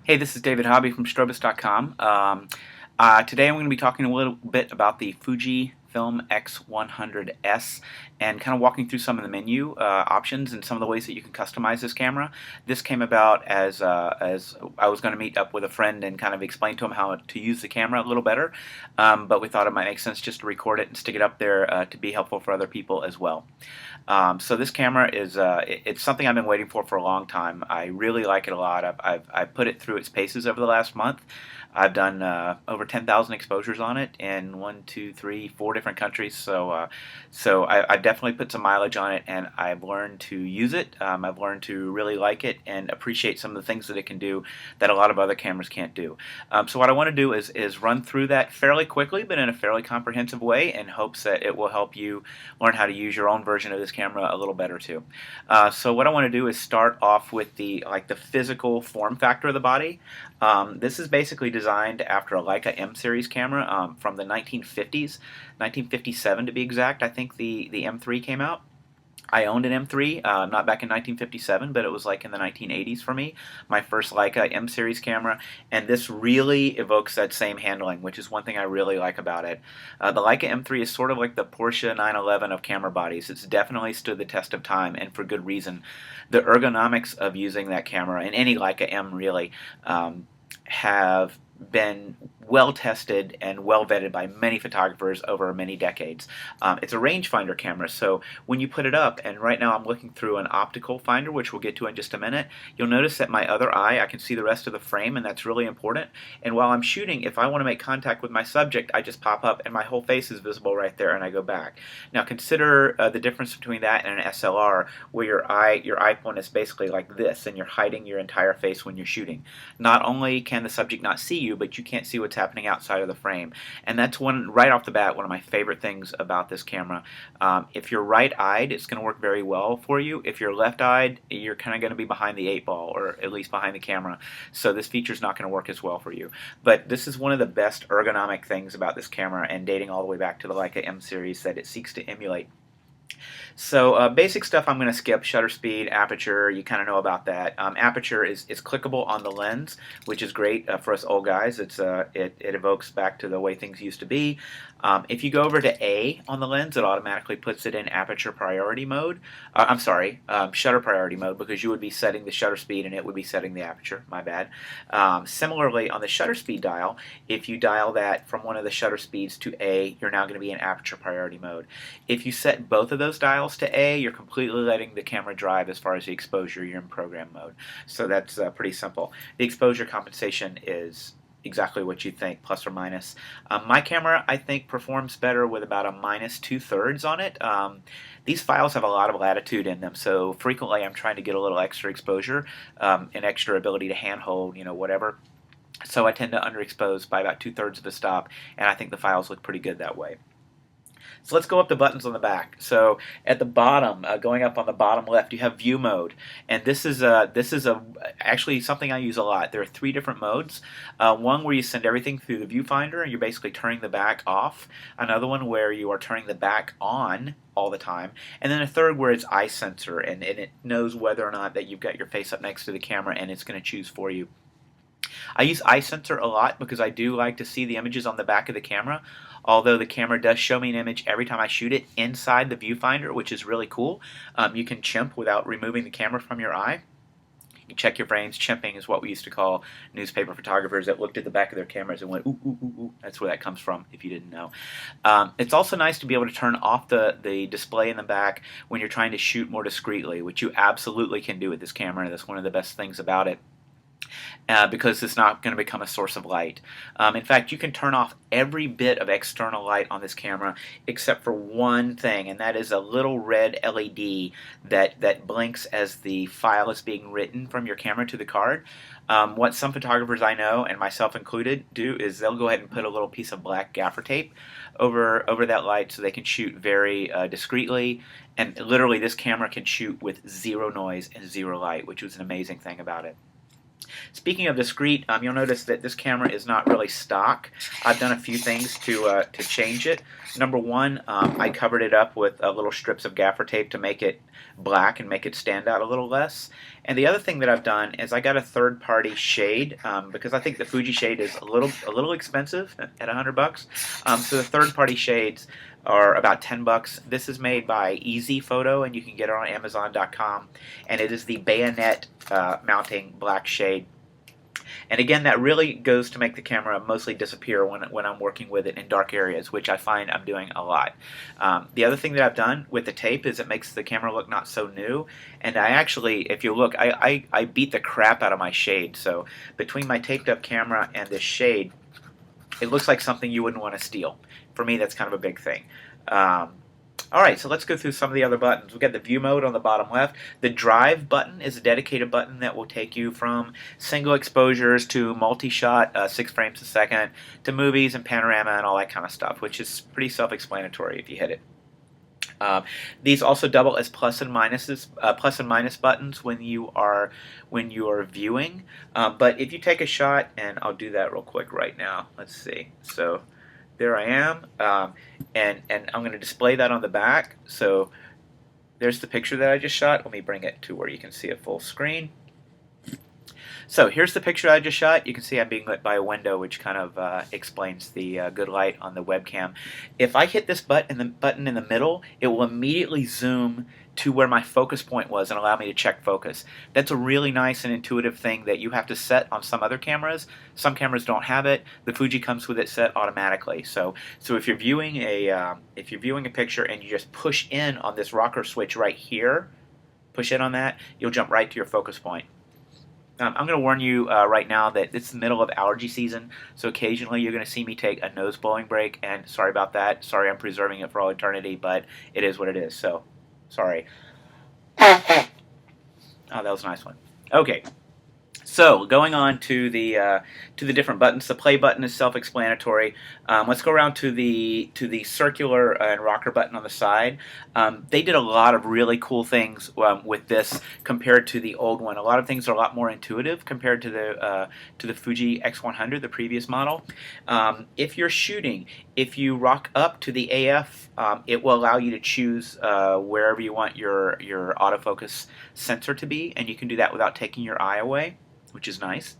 Hey, this is David Hobby from Strobus.com. Today I'm going to be talking a little bit about the Fujifilm X100s and kind of walking through some of the menu options and some of the ways that you can customize this camera. This came about as I was going to meet up with a friend and kind of explain to him how to use the camera a little better, but we thought it might make sense just to record it and stick it up there to be helpful for other people as well. So this camera is it's something I've been waiting for a long time. I really like it a lot. I've put it through its paces over the last month. I've done over 10,000 exposures on it in 1, 2, 3, 4 different countries. So I've definitely put some mileage on it, and I've learned to use it. I've learned to really like it and appreciate some of the things that it can do that a lot of other cameras can't do. So what I want to do is run through that fairly quickly, but in a fairly comprehensive way, in hopes that it will help you learn how to use your own version of this camera a little better too. So what I want to do is start off with the physical form factor of the body. This is basically designed after a Leica M series camera from the 1950s, 1957 to be exact. I think the M3 came out. I owned an M3, not back in 1957, but it was like in the 1980s for me, my first Leica M series camera, and this really evokes that same handling, which is one thing I really like about it. The Leica M3 is sort of like the Porsche 911 of camera bodies. It's definitely stood the test of time, and for good reason. The ergonomics of using that camera, and any Leica M really, have been well tested and well vetted by many photographers over many decades. It's a rangefinder camera, so when you put it up, and right now I'm looking through an optical finder, which we'll get to in just a minute, you'll notice that my other eye, I can see the rest of the frame, and that's really important. And while I'm shooting, if I want to make contact with my subject, I just pop up and my whole face is visible right there, and I go back. Now consider the difference between that and an SLR, where your eyepoint is basically like this, and you're hiding your entire face when you're shooting. Not only can the subject not see you, but you can't see what's happening outside of the frame. And that's right off the bat, one of my favorite things about this camera. If you're right-eyed, it's going to work very well for you. If you're left-eyed, you're kind of going to be behind the 8-ball, or at least behind the camera. So this feature is not going to work as well for you. But this is one of the best ergonomic things about this camera, and dating all the way back to the Leica M series, that it seeks to emulate. So basic stuff I'm going to skip: shutter speed, aperture, you kind of know about that. Aperture is clickable on the lens, which is great for us old guys. It evokes back to the way things used to be. If you go over to A on the lens, it automatically puts it in aperture priority mode. I'm sorry, shutter priority mode, because you would be setting the shutter speed and it would be setting the aperture. My bad. Similarly, on the shutter speed dial, if you dial that from one of the shutter speeds to A, you're now going to be in aperture priority mode. If you set both of those dials to A, you're completely letting the camera drive as far as the exposure. You're in program mode. So that's pretty simple. The exposure compensation is exactly what you think, plus or minus. My camera, I think, performs better with about a minus 2/3 on it. These files have a lot of latitude in them, so frequently I'm trying to get a little extra exposure, an extra ability to handhold, whatever. So I tend to underexpose by about 2/3 of a stop, and I think the files look pretty good that way. So let's go up the buttons on the back. So at the bottom, going up on the bottom left, you have view mode, and this is actually something I use a lot. There are 3 different modes. One where you send everything through the viewfinder and you're basically turning the back off. Another one where you are turning the back on all the time, and then a third where it's eye sensor, and it knows whether or not that you've got your face up next to the camera, and it's going to choose for you. I use eye sensor a lot because I do like to see the images on the back of the camera, although the camera does show me an image every time I shoot it inside the viewfinder, which is really cool. You can chimp without removing the camera from your eye. You can check your frames. Chimping is what we used to call newspaper photographers that looked at the back of their cameras and went, ooh, ooh, ooh, ooh. That's where that comes from, if you didn't know. It's also nice to be able to turn off the display in the back when you're trying to shoot more discreetly, which you absolutely can do with this camera. That's one of the best things about it. Because it's not going to become a source of light. In fact, you can turn off every bit of external light on this camera except for one thing, and that is a little red LED that blinks as the file is being written from your camera to the card. What some photographers I know, and myself included, do is they'll go ahead and put a little piece of black gaffer tape over that light so they can shoot very discreetly. And literally, this camera can shoot with 0 noise and 0 light, which was an amazing thing about it. Speaking of discrete, you'll notice that this camera is not really stock. I've done a few things to change it. Number one, I covered it up with little strips of gaffer tape to make it black and make it stand out a little less. And the other thing that I've done is I got a third-party shade because I think the Fuji shade is a little expensive at $100. So the third-party shades are about $10. This is made by Easy Photo, and you can get it on Amazon.com. And it is the bayonet mounting black shade. And again, that really goes to make the camera mostly disappear when I'm working with it in dark areas, which I find I'm doing a lot. The other thing that I've done with the tape is it makes the camera look not so new. And I actually, if you look, I beat the crap out of my shade. So between my taped up camera and this shade, it looks like something you wouldn't want to steal. For me, that's kind of a big thing. Alright, so let's go through some of the other buttons. We've got the view mode on the bottom left. The drive button is a dedicated button that will take you from single exposures to multi-shot, 6 frames a second, to movies and panorama and all that kind of stuff, which is pretty self-explanatory if you hit it. These also double as plus and minus buttons when you are viewing. But if you take a shot, and I'll do that real quick right now. Let's see. So there I am, and I'm going to display that on the back. So there's the picture that I just shot. Let me bring it to where you can see it full screen. So here's the picture I just shot. You can see I'm being lit by a window, which kind of explains the good light on the webcam. If I hit this button in the middle, it will immediately zoom to where my focus point was and allow me to check focus. That's a really nice and intuitive thing that you have to set on some other cameras. Some cameras don't have it. The Fuji comes with it set automatically. So if you're viewing a picture and you just push in on this rocker switch right here, push in on that, you'll jump right to your focus point. I'm going to warn you right now that it's the middle of allergy season, so occasionally you're going to see me take a nose blowing break, and sorry about that. Sorry I'm preserving it for all eternity, but it is what it is, so sorry. Oh, that was a nice one. Okay. So going on to the different buttons, the play button is self-explanatory. Let's go around to the circular and rocker button on the side. They did a lot of really cool things with this compared to the old one. A lot of things are a lot more intuitive compared to the Fuji X100, the previous model. If you're shooting, if you rock up to the AF, it will allow you to choose wherever you want your autofocus sensor to be, and you can do that without taking your eye away, which is nice.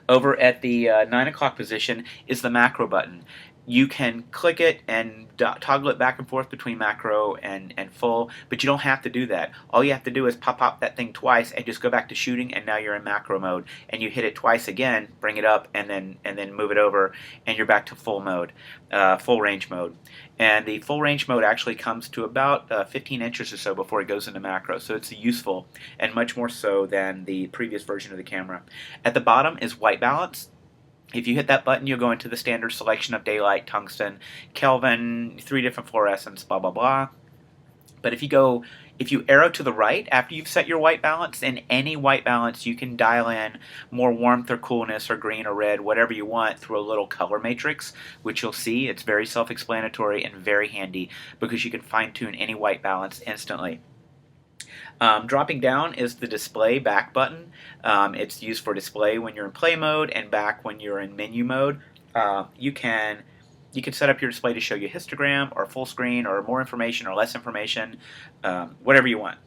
Over at the 9 o'clock position is the macro button. You can click it and toggle it back and forth between macro and full, but you don't have to do that. All you have to do is pop that thing twice and just go back to shooting, and now you're in macro mode. And you hit it twice again, bring it up, and then move it over, and you're back to full mode, full range mode. And the full range mode actually comes to about 15 inches or so before it goes into macro, so it's useful, and much more so than the previous version of the camera. At the bottom is white balance. If you hit that button, you'll go into the standard selection of daylight, tungsten, Kelvin, 3 different fluorescents, blah, blah, blah. But if you arrow to the right after you've set your white balance, in any white balance you can dial in more warmth or coolness or green or red, whatever you want, through a little color matrix, which you'll see. It's very self-explanatory and very handy because you can fine-tune any white balance instantly. Dropping down is the display back button. It's used for display when you're in play mode and back when you're in menu mode. You can set up your display to show you histogram or full screen or more information or less information, whatever you want.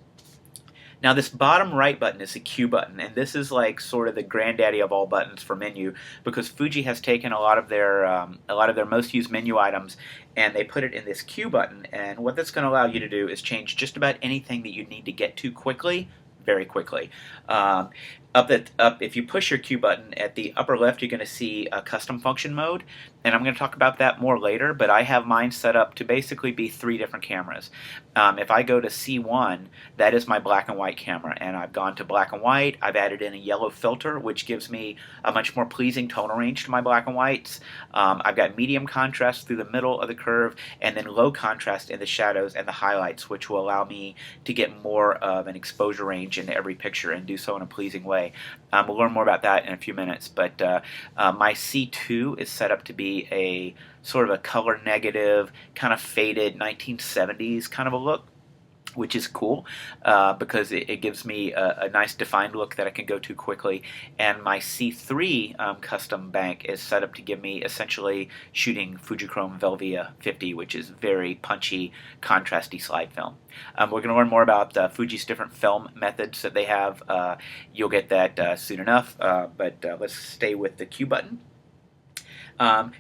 Now this bottom right button is the Q button, and this is like sort of the granddaddy of all buttons for menu, because Fuji has taken a lot of their most used menu items and they put it in this Q button, and what that's going to allow you to do is change just about anything that you need to get to quickly, very quickly. If you push your Q button at the upper left, you're going to see a custom function mode, and I'm going to talk about that more later, but I have mine set up to basically be 3 different cameras. If I go to C1, that is my black and white camera, and I've gone to black and white. I've added in a yellow filter, which gives me a much more pleasing tonal range to my black and whites. I've got medium contrast through the middle of the curve, and then low contrast in the shadows and the highlights, which will allow me to get more of an exposure range into every picture and do so in a pleasing way. We'll learn more about that in a few minutes, but my C2 is set up to be a sort of a color negative, kind of faded 1970s kind of a look. which is cool because it gives me a nice defined look that I can go to quickly. And my C3 custom bank is set up to give me essentially shooting Fujichrome Velvia 50, which is very punchy, contrasty slide film. We're going to learn more about Fuji's different film methods that they have. You'll get that soon enough, but let's stay with the Q button.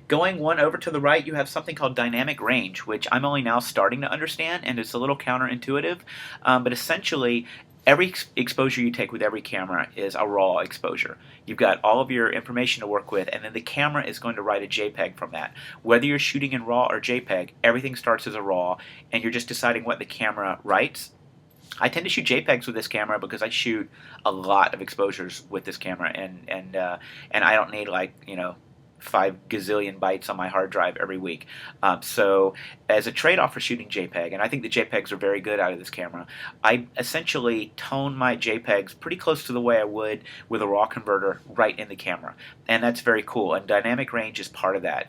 Going one over to the right, you have something called dynamic range, which I'm only now starting to understand, and it's a little counterintuitive, but essentially every exposure you take with every camera is a raw exposure. You've got all of your information to work with, and then the camera is going to write a JPEG from that. Whether you're shooting in RAW or JPEG, everything starts as a RAW, and you're just deciding what the camera writes. I tend to shoot JPEGs with this camera because I shoot a lot of exposures with this camera, and I don't need, like, 5 gazillion bytes on my hard drive every week. So as a trade-off for shooting JPEG, and I think the JPEGs are very good out of this camera, I essentially tone my JPEGs pretty close to the way I would with a RAW converter right in the camera. And that's very cool, and dynamic range is part of that.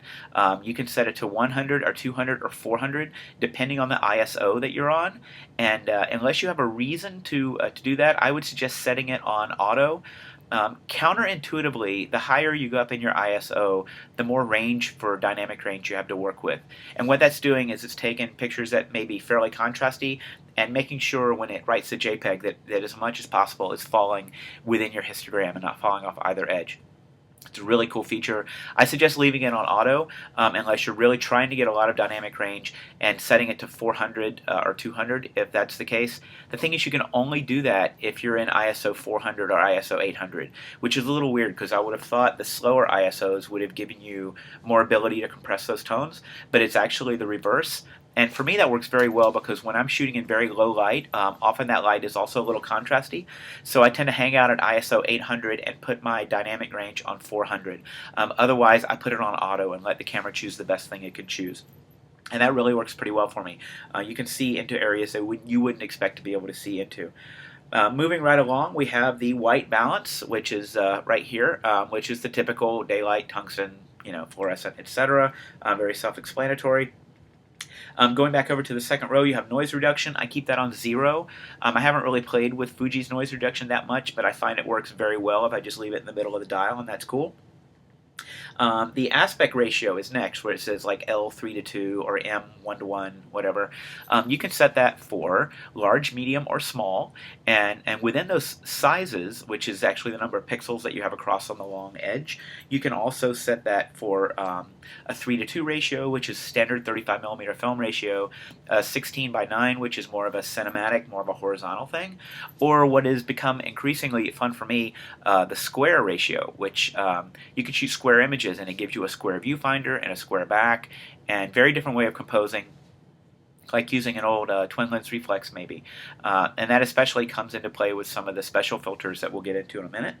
You can set it to 100 or 200 or 400 depending on the ISO that you're on, and unless you have a reason to do that, I would suggest setting it on auto. Counterintuitively, the higher you go up in your ISO, the more range for dynamic range you have to work with. And what that's doing is it's taking pictures that may be fairly contrasty and making sure when it writes the JPEG that as much as possible is falling within your histogram and not falling off either edge. It's a really cool feature. I suggest leaving it on auto unless you're really trying to get a lot of dynamic range, and setting it to 400 or 200 if that's the case. The thing is, you can only do that if you're in ISO 400 or ISO 800, which is a little weird because I would have thought the slower ISOs would have given you more ability to compress those tones, but it's actually the reverse. And for me, that works very well because when I'm shooting in very low light, often that light is also a little contrasty. So I tend to hang out at ISO 800 and put my dynamic range on 400. Otherwise, I put it on auto and let the camera choose the best thing it can choose. And that really works pretty well for me. You can see into areas that you wouldn't expect to be able to see into. Moving right along, we have the white balance, which is right here, which is the typical daylight, tungsten, fluorescent, etc. Very self-explanatory. Going back over to the second row, you have noise reduction. I keep that on 0. I haven't really played with Fuji's noise reduction that much, but I find it works very well if I just leave it in the middle of the dial, and that's cool. The aspect ratio is next, where it says like L3:2 or M1:1, whatever. You can set that for large, medium, or small, and within those sizes, which is actually the number of pixels that you have across on the long edge, you can also set that for a 3:2 ratio, which is standard 35mm film ratio, 16:9, which is more of a cinematic, more of a horizontal thing, or what has become increasingly fun for me, the square ratio, which you can shoot square images and it gives you a square viewfinder and a square back, and very different way of composing, like using an old twin lens reflex maybe. And that especially comes into play with some of the special filters that we'll get into in a minute.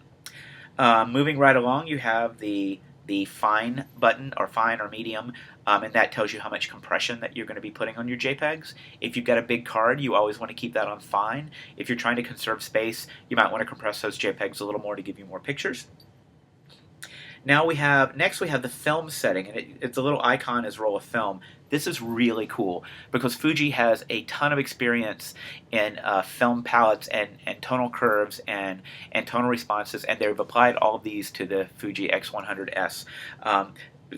Moving right along, you have the fine button, or fine or medium, and that tells you how much compression that you're going to be putting on your JPEGs. If you've got a big card, you always want to keep that on fine. If you're trying to conserve space, you might want to compress those JPEGs a little more to give you more pictures. Now next we have the film setting, and it's a little icon as roll of film. This is really cool because Fuji has a ton of experience in film palettes and tonal curves and tonal responses, and they've applied all of these to the Fuji X100s.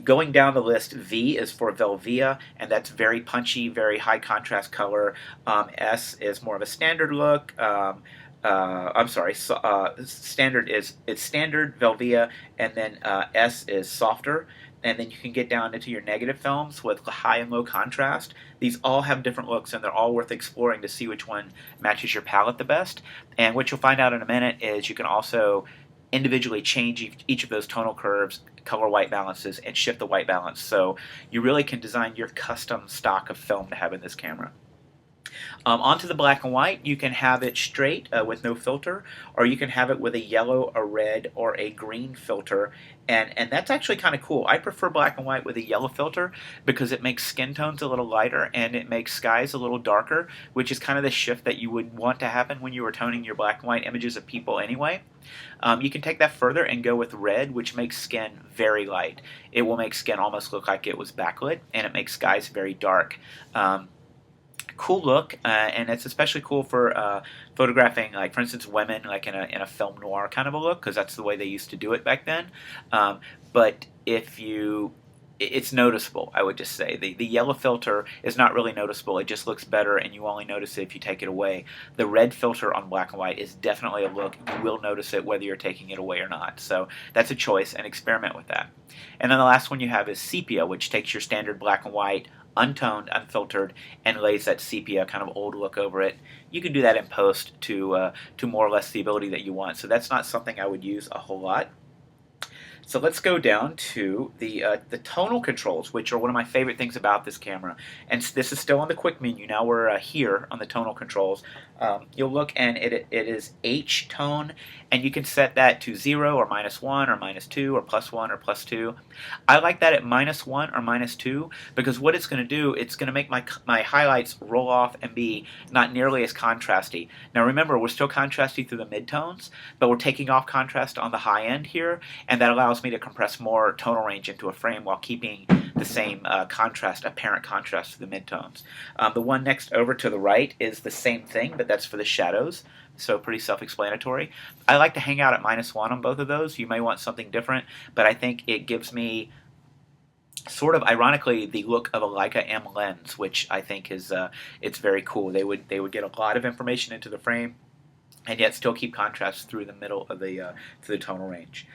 Going down the list, V is for Velvia, and that's very punchy, very high contrast color. S is more of a standard look. Standard it's standard Velvia, and then S is softer, and then you can get down into your negative films with high and low contrast. These all have different looks, and they're all worth exploring to see which one matches your palette the best. And what you'll find out in a minute is you can also individually change each of those tonal curves, color white balances, and shift the white balance. So you really can design your custom stock of film to have in this camera. Onto the black and white, you can have it straight with no filter, or you can have it with a yellow, a red, or a green filter, and that's actually kind of cool. I prefer black and white with a yellow filter because it makes skin tones a little lighter and it makes skies a little darker, which is kind of the shift that you would want to happen when you were toning your black and white images of people anyway. You can take that further and go with red, which makes skin very light. It will make skin almost look like it was backlit, and it makes skies very dark. cool look, and it's especially cool for photographing, like for instance, women, like in a film noir kind of a look, because that's the way they used to do it back then. But if you it's noticeable, I would just say. The yellow filter is not really noticeable. It just looks better, and you only notice it if you take it away. The red filter on black and white is definitely a look. You will notice it whether you're taking it away or not. So that's a choice, and experiment with that. And then the last one you have is Sepia, which takes your standard black and white, untoned, unfiltered, and lays that sepia kind of old look over it. You can do that in post to more or less the ability that you want. So that's not something I would use a whole lot. So let's go down to the tonal controls, which are one of my favorite things about this camera. And this is still on the quick menu. Now we're here on the tonal controls. You'll look, and it is H tone, and you can set that to 0 or -1 or -2 or +1 or +2. I like that at -1 or -2 because what it's going to do, it's going to make my highlights roll off and be not nearly as contrasty. Now remember, we're still contrasty through the midtones, but we're taking off contrast on the high end here, and that allows me to compress more tonal range into a frame while keeping the same apparent contrast to the midtones. The one next over to the right is the same thing, but that's for the shadows, so pretty self-explanatory. I like to hang out at -1 on both of those. You may want something different, but I think it gives me sort of ironically the look of a Leica M lens, which I think is it's very cool. They would get a lot of information into the frame, and yet still keep contrast through the middle of the to the tonal range.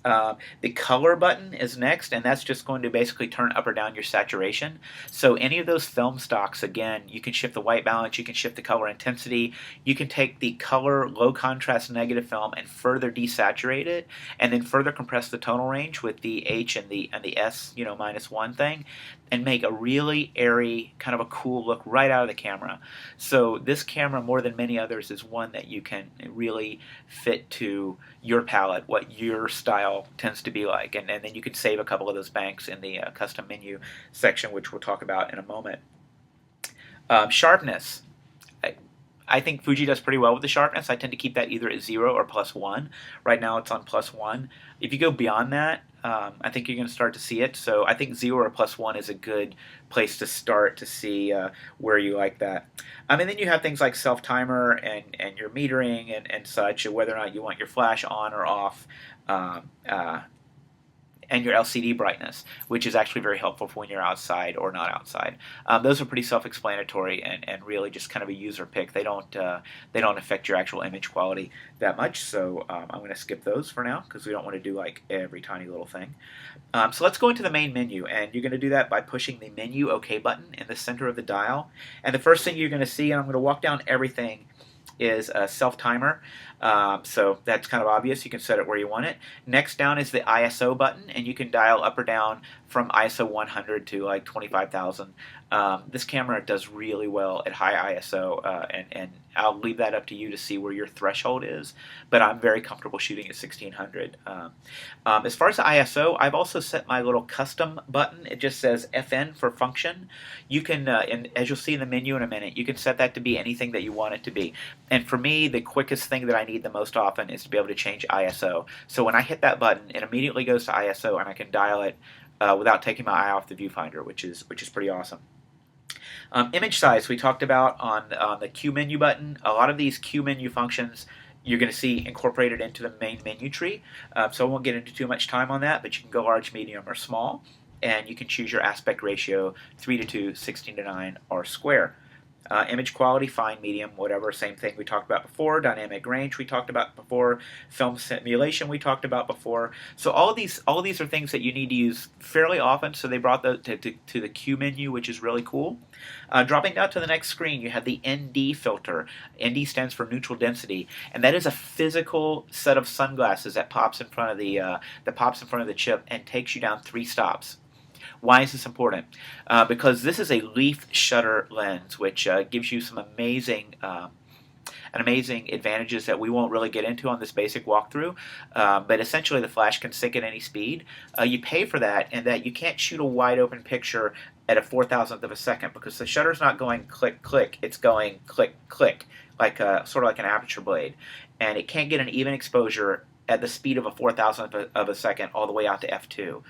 The color button is next, and that's just going to basically turn up or down your saturation. So any of those film stocks, again, you can shift the white balance, you can shift the color intensity, you can take the color low contrast negative film and further desaturate it, and then further compress the tonal range with the H and the S, -1 thing, and make a really airy, kind of a cool look right out of the camera. So this camera, more than many others, is one that you can really fit to your palette, what your style tends to be like, and then you can save a couple of those banks in the custom menu section, which we'll talk about in a moment. Sharpness. I think Fuji does pretty well with the sharpness. I tend to keep that either at 0 or +1. Right now it's on +1. If you go beyond that, I think you're going to start to see it. So I think 0 or +1 is a good place to start to see where you like that. And then you have things like self-timer and your metering and such, whether or not you want your flash on or off. And your LCD brightness, which is actually very helpful for when you're outside or not outside. Those are pretty self-explanatory and really just kind of a user pick. They don't affect your actual image quality that much. So I'm going to skip those for now because we don't want to do like every tiny little thing. So let's go into the main menu, and you're going to do that by pushing the menu OK button in the center of the dial. And the first thing you're going to see, and I'm going to walk down everything, is a self-timer. So that's kind of obvious. You can set it where you want it. Next down is the ISO button, and you can dial up or down from ISO 100 to like 25,000. This camera does really well at high ISO, and I'll leave that up to you to see where your threshold is, but I'm very comfortable shooting at 1600. As far as the ISO, I've also set my little custom button. It just says FN for function. You can, and as you'll see in the menu in a minute, you can set that to be anything that you want it to be. And for me, the quickest thing that I need the most often is to be able to change ISO. So when I hit that button, it immediately goes to ISO, and I can dial it without taking my eye off the viewfinder, which is pretty awesome. Image size we talked about on the Q menu button. A lot of these Q menu functions you're going to see incorporated into the main menu tree. So I won't get into too much time on that, but you can go large, medium, or small, and you can choose your aspect ratio 3:2, 16:9, or square. Image quality, fine, medium, whatever, same thing we talked about before. Dynamic range we talked about before. Film simulation we talked about before. So all of these are things that you need to use fairly often. So they brought the to the Q menu, which is really cool. Dropping down to the next screen, you have the ND filter. ND stands for neutral density, and that is a physical set of sunglasses that pops in front of the chip and takes you down 3 stops. Why is this important? Because this is a leaf shutter lens, which gives you some amazing advantages that we won't really get into on this basic walkthrough. But essentially, the flash can sync at any speed. You pay for that, and that you can't shoot a wide open picture at a 4,000th of a second because the shutter's not going click click; it's going click click, like sort of like an aperture blade, and it can't get an even exposure at the speed of a 4,000th of a second all the way out to f2.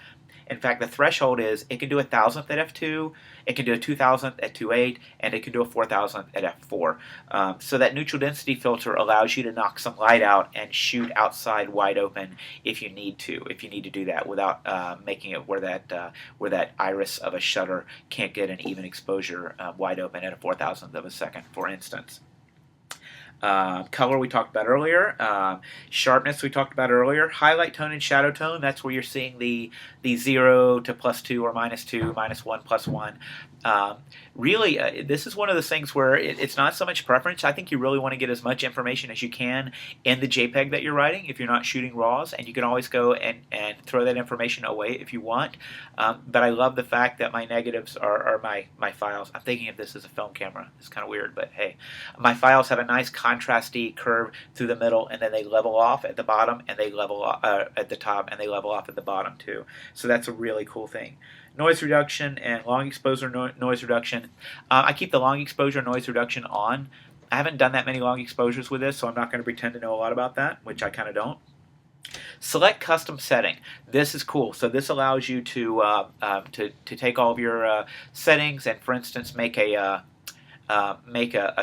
In fact, the threshold is it can do 1,000th at f2, it can do a 2,000th at 2.8, and it can do a 4,000th at f4. So that neutral density filter allows you to knock some light out and shoot outside wide open if you need to do that without making it where that iris of a shutter can't get an even exposure wide open at a 4,000th of a second, for instance. Color we talked about earlier. Sharpness we talked about earlier. Highlight tone and shadow tone, that's where you're seeing the 0 to +2 or -2, -1, +1. Really, this is one of those things where it's not so much preference. I think you really want to get as much information as you can in the JPEG that you're writing if you're not shooting RAWs, and you can always go and throw that information away if you want. But I love the fact that my negatives are my files. I'm thinking of this as a film camera. It's kind of weird, but hey. My files have a nice contrasty curve through the middle, and then they level off at the bottom, and they level off at the top, and they level off at the bottom too. So that's a really cool thing. Noise reduction and long exposure noise reduction. I keep the long exposure noise reduction on. I haven't done that many long exposures with this, so I'm not going to pretend to know a lot about that, which I kind of don't. Select custom setting. This is cool. So this allows you to take all of your settings and, for instance, make a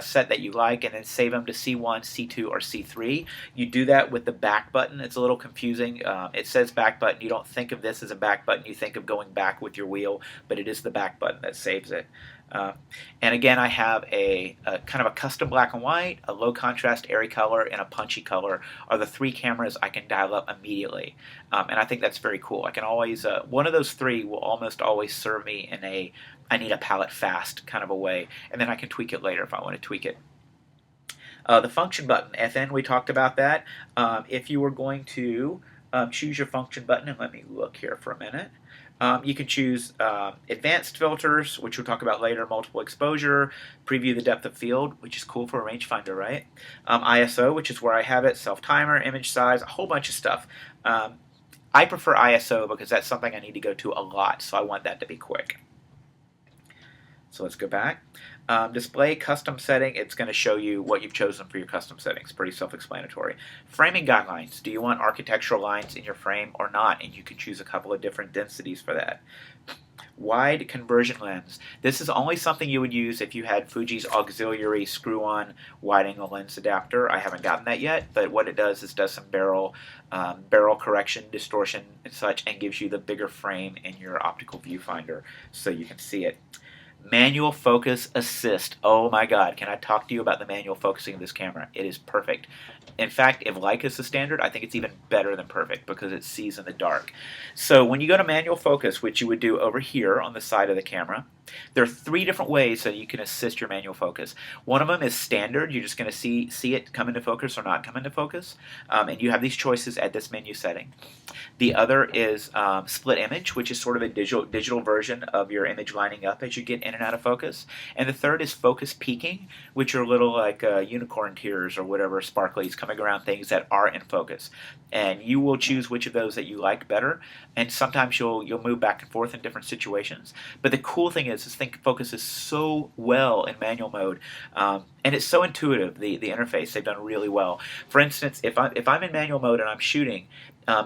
set that you like and then save them to C1, C2, or C3. You do that with the back button. It's a little confusing. It says back button. You don't think of this as a back button. You think of going back with your wheel, but it is the back button that saves it. And again, I have a kind of a custom black and white, a low contrast airy color, and a punchy color are the three cameras I can dial up immediately. And I think that's very cool. I can always, one of those three will almost always serve me in a I need a palette fast kind of a way, and then I can tweak it later if I want to tweak it. The function button, FN, we talked about that. If you were going to choose your function button, and let me look here for a minute, you can choose advanced filters, which we'll talk about later, multiple exposure, preview the depth of field, which is cool for a rangefinder, right? ISO, which is where I have it, self-timer, image size, a whole bunch of stuff. I prefer ISO because that's something I need to go to a lot, so I want that to be quick. So let's go back. Display custom setting, it's going to show you what you've chosen for your custom settings. Pretty self-explanatory. Framing guidelines. Do you want architectural lines in your frame or not? And you can choose a couple of different densities for that. Wide conversion lens. This is only something you would use if you had Fuji's auxiliary screw-on wide-angle lens adapter. I haven't gotten that yet, but what it does is does some barrel correction, distortion, and such, and gives you the bigger frame in your optical viewfinder so you can see it. Manual focus assist. Oh my god, can I talk to you about the manual focusing of this camera? It is perfect. In fact, if Leica is the standard, I think it's even better than perfect because it sees in the dark. So when you go to manual focus, which you would do over here on the side of the camera, there are three different ways that you can assist your manual focus. One of them is standard. You're just going to see it come into focus or not come into focus. And you have these choices at this menu setting. The other is split image, which is sort of a digital version of your image lining up as you get in and out of focus. And the third is focus peaking, which are little like unicorn tears or whatever, sparklies coming around things that are in focus. And you will choose which of those that you like better. And sometimes you'll move back and forth in different situations. But the cool thing is this thing focuses so well in manual mode. And it's so intuitive, the interface. They've done really well. For instance, if I'm in manual mode and I'm shooting,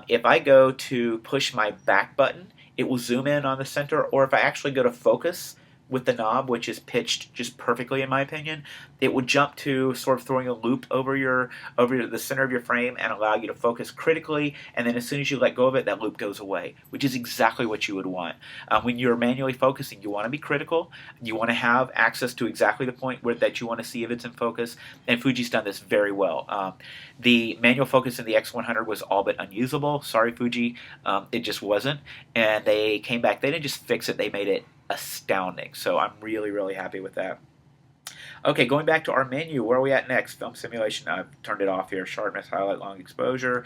if I go to push my back button, it will zoom in on the center, or if I actually go to focus with the knob, which is pitched just perfectly in my opinion, it would jump to sort of throwing a loop over the center of your frame and allow you to focus critically, and then as soon as you let go of it, that loop goes away, which is exactly what you would want. When you're manually focusing, you want to be critical, you want to have access to exactly the point that you want to see if it's in focus, and Fuji's done this very well. The manual focus in the X100 was all but unusable. Sorry, Fuji, it just wasn't, and they came back. They didn't just fix it, they made it astounding. So I'm really, really happy with that. Okay, going back to our menu, where are we at next? Film simulation, I've turned it off here. Sharpness, highlight, long exposure,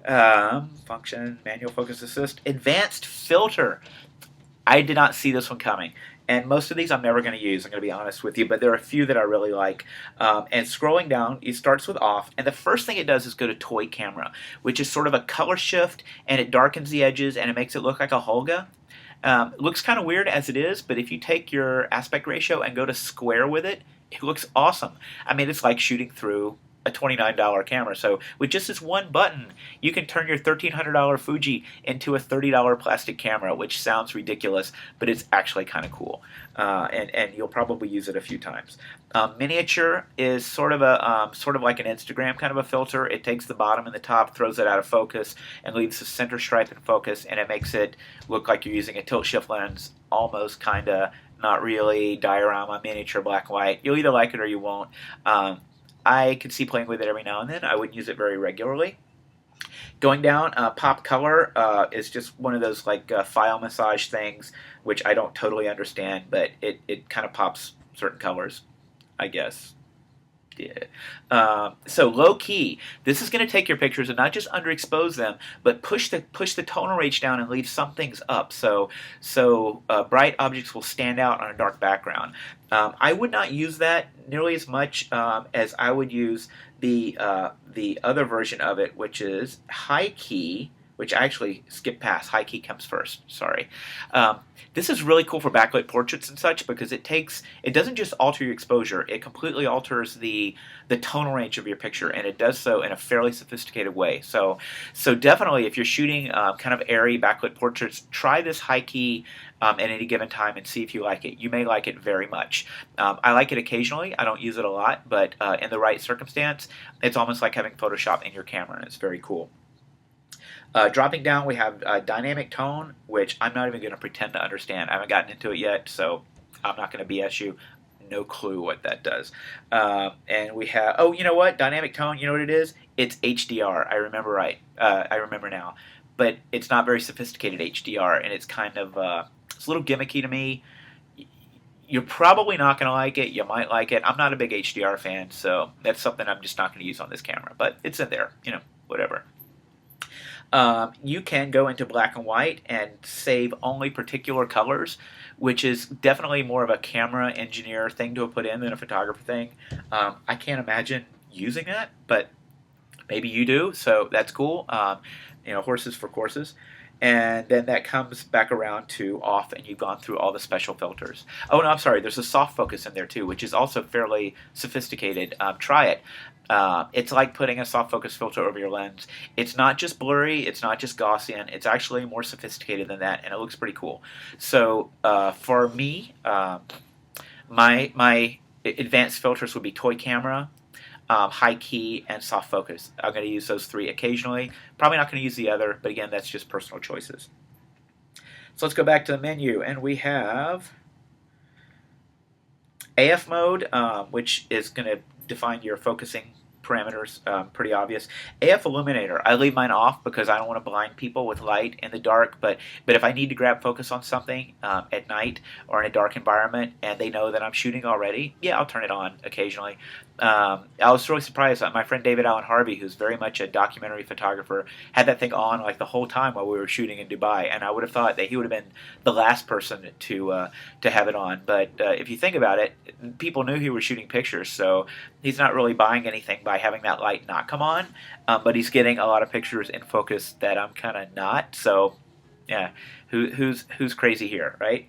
function, manual focus assist, advanced filter. I did not see this one coming. And most of these I'm never going to use, I'm going to be honest with you, but there are a few that I really like. And scrolling down, it starts with off, and the first thing it does is go to toy camera, which is sort of a color shift, and it darkens the edges, and it makes it look like a Holga. It looks kind of weird as it is, but if you take your aspect ratio and go to square with it, it looks awesome. I mean, it's like shooting through a $29 camera. So with just this one button, you can turn your $1,300 Fuji into a $30 plastic camera, which sounds ridiculous, but it's actually kind of cool. And you'll probably use it a few times. Miniature is sort of like an Instagram kind of a filter. It takes the bottom and the top, throws it out of focus, and leaves the center stripe in focus, and it makes it look like you're using a tilt shift lens, almost kind of, not really, diorama, miniature, black and white. You'll either like it or you won't. I could see playing with it every now and then. I wouldn't use it very regularly. Going down, pop color is just one of those like file massage things, which I don't totally understand, but it kind of pops certain colors, I guess. Yeah. So low key, this is going to take your pictures and not just underexpose them, but push the tonal range down and leave some things up. So bright objects will stand out on a dark background. I would not use that nearly as much as I would use the other version of it, which is high key, which I actually skipped past. High key comes first. Sorry. This is really cool for backlit portraits and such because it doesn't just alter your exposure, it completely alters the tonal range of your picture, and it does so in a fairly sophisticated way. So definitely, if you're shooting kind of airy backlit portraits, try this high key at any given time and see if you like it. You may like it very much. I like it occasionally. I don't use it a lot, but in the right circumstance, it's almost like having Photoshop in your camera, and it's very cool. Dropping down, we have dynamic tone, which I'm not even going to pretend to understand. I haven't gotten into it yet, so I'm not going to BS you. No clue what that does. And we have, oh, you know what? Dynamic tone, you know what it is? It's HDR. I remember right. I remember now. But it's not very sophisticated HDR, and it's kind of, it's a little gimmicky to me. You're probably not going to like it. You might like it. I'm not a big HDR fan, so that's something I'm just not going to use on this camera. But it's in there, you know, whatever. You can go into black and white and save only particular colors, which is definitely more of a camera engineer thing to put in than a photographer thing. I can't imagine using that, but maybe you do, so that's cool. You know, horses for courses. And then that comes back around to off, and you've gone through all the special filters. Oh, no, I'm sorry. There's a soft focus in there, too, which is also fairly sophisticated. Try it. It's like putting a soft focus filter over your lens. It's not just blurry. It's not just Gaussian. It's actually more sophisticated than that, and it looks pretty cool. So for me, my advanced filters would be toy camera, high key, and soft focus. I'm going to use those three occasionally. Probably not going to use the other, but again, that's just personal choices. So let's go back to the menu, and we have AF mode, which is going to define your focusing parameters, pretty obvious. AF illuminator, I leave mine off because I don't want to blind people with light in the dark, but if I need to grab focus on something at night or in a dark environment and they know that I'm shooting already, yeah, I'll turn it on occasionally. I was really surprised. My friend David Allen Harvey, who's very much a documentary photographer, had that thing on like the whole time while we were shooting in Dubai, and I would have thought that he would have been the last person to have it on. But if you think about it, people knew he was shooting pictures, so he's not really buying anything by having that light not come on, but he's getting a lot of pictures in focus that I'm kind of not. So yeah, who's crazy here, right?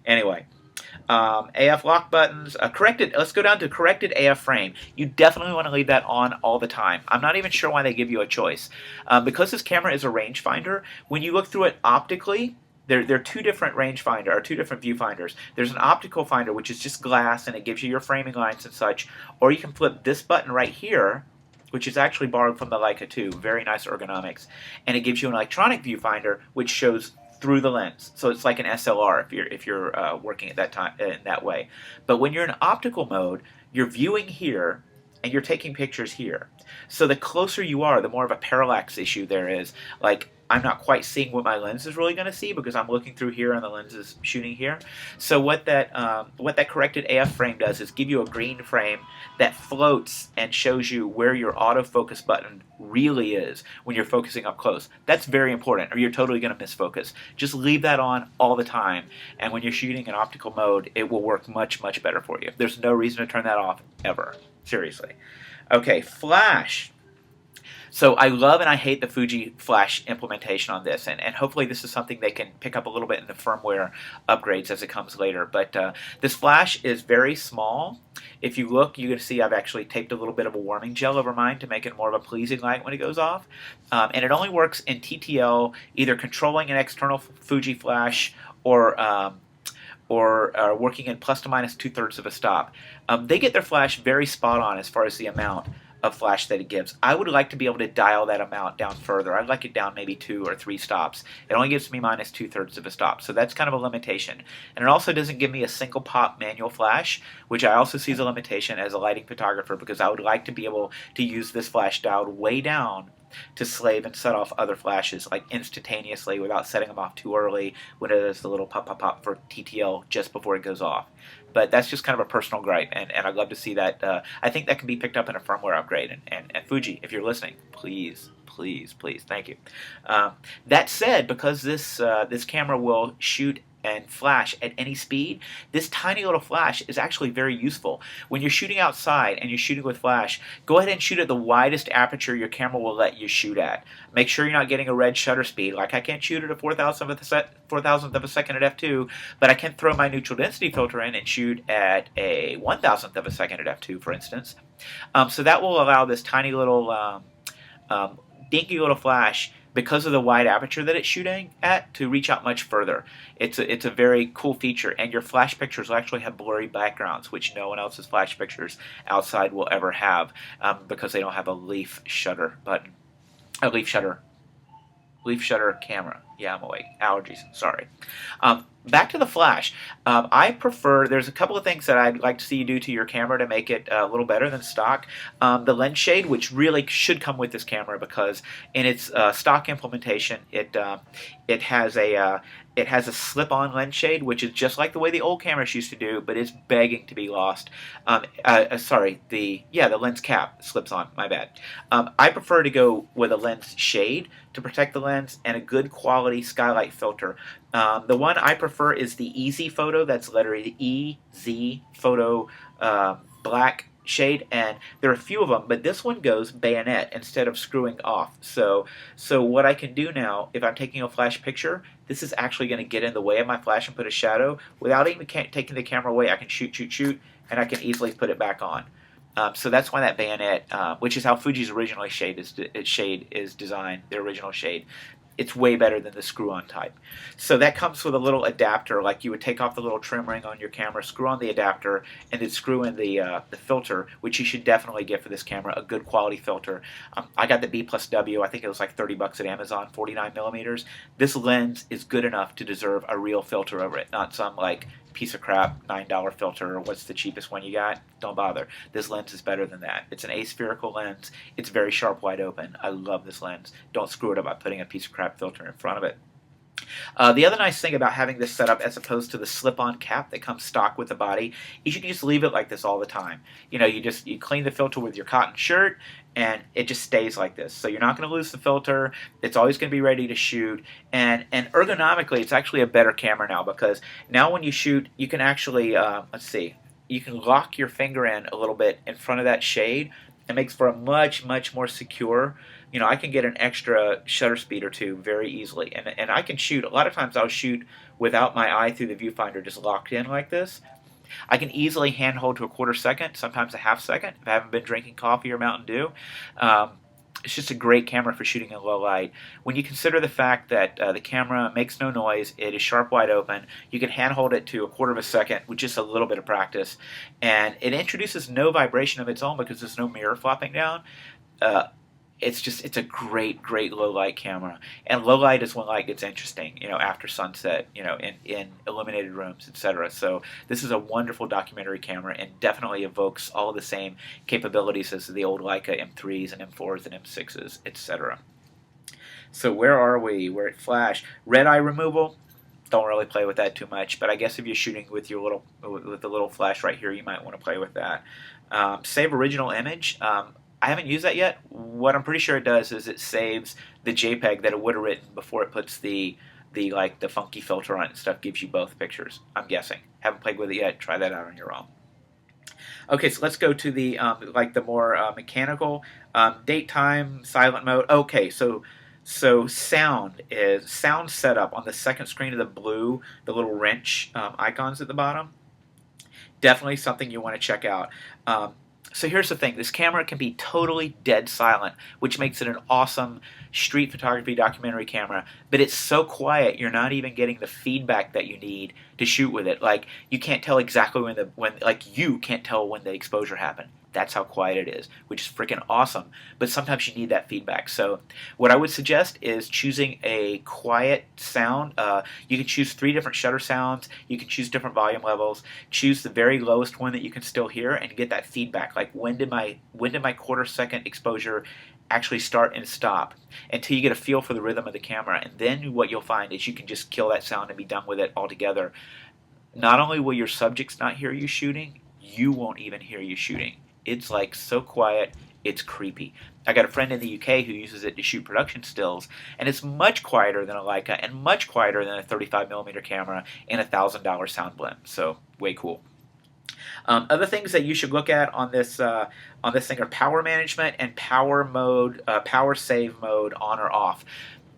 Anyway. AF lock buttons, let's go down to corrected AF frame. You definitely want to leave that on all the time. I'm not even sure why they give you a choice. Because this camera is a rangefinder, when you look through it optically, there are two different rangefinder, or two different viewfinders. There's an optical finder, which is just glass, and it gives you your framing lines and such, or you can flip this button right here, which is actually borrowed from the Leica 2, very nice ergonomics, and it gives you an electronic viewfinder, which shows through the lens. So it's like an SLR if you're working at that time in that way. But when you're in optical mode, you're viewing here and you're taking pictures here. So the closer you are, the more of a parallax issue there is. Like, I'm not quite seeing what my lens is really going to see because I'm looking through here and the lens is shooting here. So what that corrected AF frame does is give you a green frame that floats and shows you where your autofocus button really is when you're focusing up close. That's very important, or you're totally going to miss focus. Just leave that on all the time, and when you're shooting in optical mode, it will work much, much better for you. There's no reason to turn that off ever. Seriously. Okay, flash. So I love and I hate the Fuji Flash implementation on this, and hopefully this is something they can pick up a little bit in the firmware upgrades as it comes later. But this flash is very small. If you look, you can see I've actually taped a little bit of a warming gel over mine to make it more of a pleasing light when it goes off. And it only works in TTL, either controlling an external Fuji flash or working in plus to minus 2/3 of a stop. They get their flash very spot on as far as the amount of flash that it gives. I would like to be able to dial that amount down further. I'd like it down maybe 2 or 3 stops. It only gives me minus 2/3 of a stop, so that's kind of a limitation. And it also doesn't give me a single pop manual flash, which I also see as a limitation as a lighting photographer, because I would like to be able to use this flash dialed way down to slave and set off other flashes like instantaneously without setting them off too early when it does the little pop pop pop for TTL just before it goes off. But that's just kind of a personal gripe, and I'd love to see that. I think that can be picked up in a firmware upgrade, and Fuji, if you're listening, please, thank you. That said, because this camera will shoot and flash at any speed, this tiny little flash is actually very useful. When you're shooting outside and you're shooting with flash, go ahead and shoot at the widest aperture your camera will let you shoot at. Make sure you're not getting a red shutter speed. Like I can't shoot at a 4,000th of a second at f2, but I can throw my neutral density filter in and shoot at a 1,000th of a second at f2, for instance. So that will allow this tiny little dinky little flash, because of the wide aperture that it's shooting at, to reach out much further. It's a very cool feature, and your flash pictures will actually have blurry backgrounds, which no one else's flash pictures outside will ever have, because they don't have a leaf shutter button. A leaf shutter camera. Yeah, I'm awake. Allergies, sorry. Back to the flash. I prefer, there's a couple of things that I'd like to see you do to your camera to make it a little better than stock. The lens shade, which really should come with this camera, because in its stock implementation, it has a slip-on lens shade, which is just like the way the old cameras used to do, but it's begging to be lost. Sorry, the lens cap slips on, my bad. I prefer to go with a lens shade to protect the lens and a good quality skylight filter. The one I prefer is the Easy Photo, that's letter E, Z, Photo, black shade, and there are a few of them, but this one goes bayonet instead of screwing off. So what I can do now, if I'm taking a flash picture, this is actually going to get in the way of my flash and put a shadow. Without even taking the camera away, I can shoot, and I can easily put it back on. So that's why that bayonet, which is how Fuji's original shade is designed, the original shade, it's way better than the screw-on type. So that comes with a little adapter, like you would take off the little trim ring on your camera, screw on the adapter, and then screw in the filter, which you should definitely get for this camera, a good quality filter. I got the B+W, I think it was like $30 at Amazon, 49mm. This lens is good enough to deserve a real filter over it, not some like piece of crap $9 filter, or what's the cheapest one you got? Don't bother. This lens is better than that. It's an aspherical lens. It's very sharp wide open. I love this lens. Don't screw it up by putting a piece of crap filter in front of it. The other nice thing about having this set up as opposed to the slip-on cap that comes stock with the body is you can just leave it like this all the time. You know, you clean the filter with your cotton shirt and it just stays like this. So you're not going to lose the filter. It's always going to be ready to shoot. And ergonomically, it's actually a better camera now, because now when you shoot, you can actually, let's see, you can lock your finger in a little bit in front of that shade. It makes for a much more secure. You know, I can get an extra shutter speed or two very easily, and I can shoot. A lot of times I'll shoot without my eye through the viewfinder just locked in like this. I can easily handhold to a 1/4 second, sometimes a 1/2 second if I haven't been drinking coffee or Mountain Dew. It's just a great camera for shooting in low light. When you consider the fact that the camera makes no noise, it is sharp wide open, you can handhold it to a 1/4 second with just a little bit of practice, and it introduces no vibration of its own because there's no mirror flopping down. It's a great low light camera, and low light is when light gets interesting, you know, after sunset, you know, in illuminated rooms, etc. So this is a wonderful documentary camera and definitely evokes all of the same capabilities as the old Leica M3s and M4s and M6s, etc. So where are we? We're at flash. Red eye removal. Don't really play with that too much, but I guess if you're shooting with your the little flash right here, you might want to play with that. Save original image. I haven't used that yet. What I'm pretty sure it does is it saves the JPEG that it would have written before it puts the funky filter on it and stuff, gives you both pictures, I'm guessing. Haven't played with it yet. Try that out on your own. Okay, so let's go to the like the more mechanical date time silent mode. Okay, so sound setup on the second screen of the blue, the little wrench icons at the bottom. Definitely something you want to check out. Um, so here's the thing: this camera can be totally dead silent, which makes it an awesome street photography documentary camera. But it's so quiet, you're not even getting the feedback that you need to shoot with it. Like you can't tell exactly when like you can't tell when the exposure happened. That's how quiet it is, which is freaking awesome. But sometimes you need that feedback. So, what I would suggest is choosing a quiet sound. You can choose 3 different shutter sounds. You can choose different volume levels. Choose the very lowest one that you can still hear and get that feedback. Like when did my quarter second exposure actually start and stop, until you get a feel for the rhythm of the camera. And then what you'll find is you can just kill that sound and be done with it altogether. Not only will your subjects not hear you shooting, you won't even hear you shooting. It's like so quiet, it's creepy. I got a friend in the UK who uses it to shoot production stills, and it's much quieter than a Leica and much quieter than a 35mm camera and $1,000 sound blend. So way cool. Other things that you should look at on this thing are power management and power mode, power save mode on or off.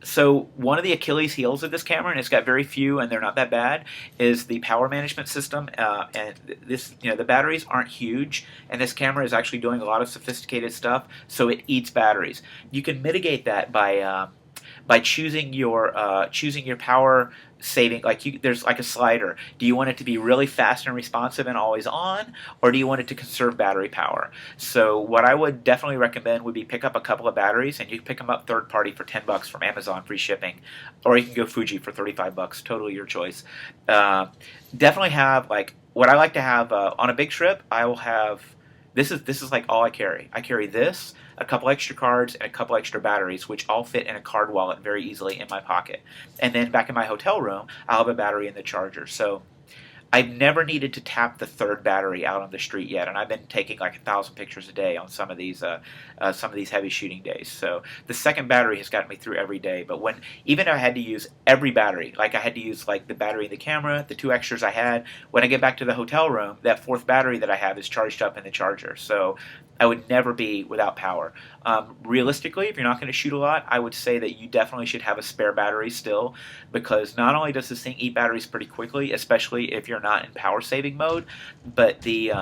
So one of the Achilles heels of this camera, and it's got very few, and they're not that bad, is the power management system. And this, the batteries aren't huge, and this camera is actually doing a lot of sophisticated stuff, so it eats batteries. You can mitigate that by choosing your power saving. Like there's like a slider. Do you want it to be really fast and responsive and always on, or do you want it to conserve battery power? So what I would definitely recommend would be pick up a couple of batteries, and you can pick them up third party for $10 from Amazon, free shipping, or you can go Fuji for $35. Totally your choice. Definitely have, like, what I like to have on a big trip. I will have this is like all I carry. I carry this, a couple extra cards, and a couple extra batteries, which all fit in a card wallet very easily in my pocket. And then back in my hotel room, I'll have a battery in the charger. So I've never needed to tap the third battery out on the street yet, and I've been taking like 1,000 pictures a day on some of these heavy shooting days. So the second battery has gotten me through every day. But when even I had to use every battery, like I had to use like the battery in the camera, the 2 extras I had. When I get back to the hotel room, that 4th battery that I have is charged up in the charger. So I would never be without power. Realistically, if you're not going to shoot a lot, I would say that you definitely should have a spare battery still, because not only does this thing eat batteries pretty quickly, especially if you're not in power saving mode, but the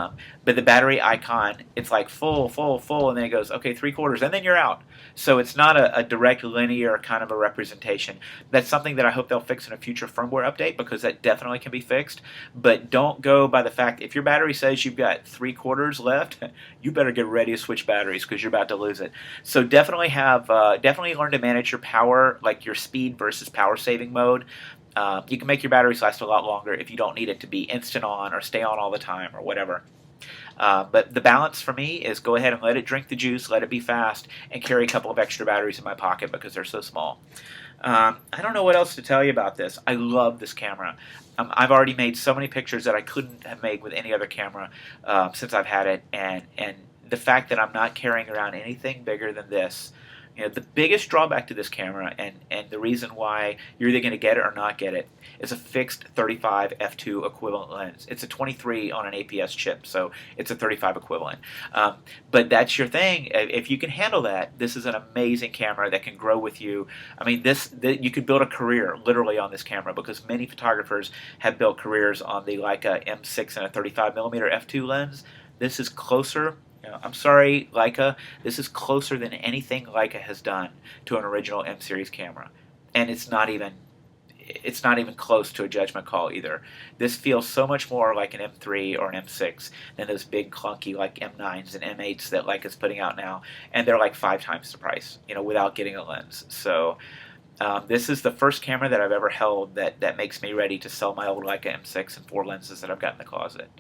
battery icon, it's like full, full, full, and then it goes, okay, 3/4, and then you're out. So it's not a direct linear kind of a representation. That's something that I hope they'll fix in a future firmware update, because that definitely can be fixed. But don't go by the fact, if your battery says you've got 3/4 left, you better get ready to switch batteries, because you're about to lose it. So definitely definitely learn to manage your power, like your speed versus power saving mode. You can make your batteries last a lot longer if you don't need it to be instant on or stay on all the time or whatever. But the balance for me is go ahead and let it drink the juice, let it be fast, and carry a couple of extra batteries in my pocket because they're so small. I don't know what else to tell you about this. I love this camera. I've already made so many pictures that I couldn't have made with any other camera since I've had it, and the fact that I'm not carrying around anything bigger than this. The biggest drawback to this camera, and the reason why you're either going to get it or not get it, is a fixed 35 f2 equivalent lens. It's a 23 on an APS chip, so it's a 35 equivalent. But that's your thing. If you can handle that, this is an amazing camera that can grow with you. I mean, you could build a career literally on this camera, because many photographers have built careers on the Leica M6 and a 35mm f2 lens. This is closer. I'm sorry, Leica, this is closer than anything Leica has done to an original M series camera, and it's not even close to a judgment call either. This feels so much more like an M3 or an M6 than those big clunky like M9s and M8s that Leica's putting out now, and they're like 5 times the price, without getting a lens. So this is the first camera that I've ever held that makes me ready to sell my old Leica M6 and 4 lenses that I've got in the closet.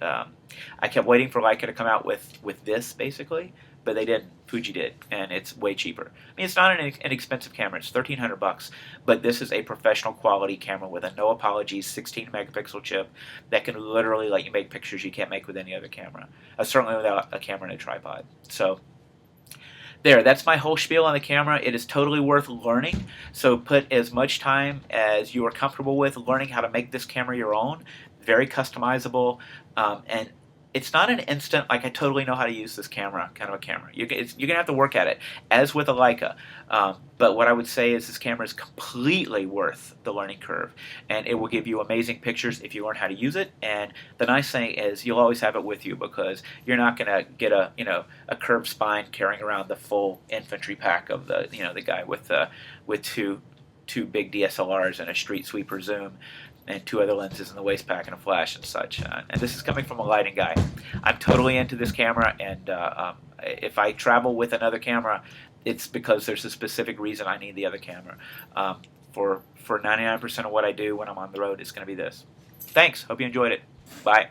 I kept waiting for Leica to come out with this, basically, but they didn't. Fuji did, and it's way cheaper. I mean, it's not an inexpensive camera. It's $1,300, but this is a professional quality camera with a no apologies 16-megapixel chip that can literally let you make pictures you can't make with any other camera. Certainly without a camera and a tripod. So that's my whole spiel on the camera. It is totally worth learning, so put as much time as you are comfortable with learning how to make this camera your own. Very customizable, and it's not an instant, like I totally know how to use this camera, kind of a camera. You're going to have to work at it, as with a Leica. But what I would say is this camera is completely worth the learning curve, and it will give you amazing pictures if you learn how to use it. And the nice thing is you'll always have it with you, because you're not going to get a curved spine carrying around the full infantry pack of the the guy with two big DSLRs and a street sweeper zoom and two other lenses in the waist pack and a flash and such. And this is coming from a lighting guy. I'm totally into this camera, and if I travel with another camera, it's because there's a specific reason I need the other camera. For 99% of what I do when I'm on the road, it's going to be this. Thanks. Hope you enjoyed it. Bye.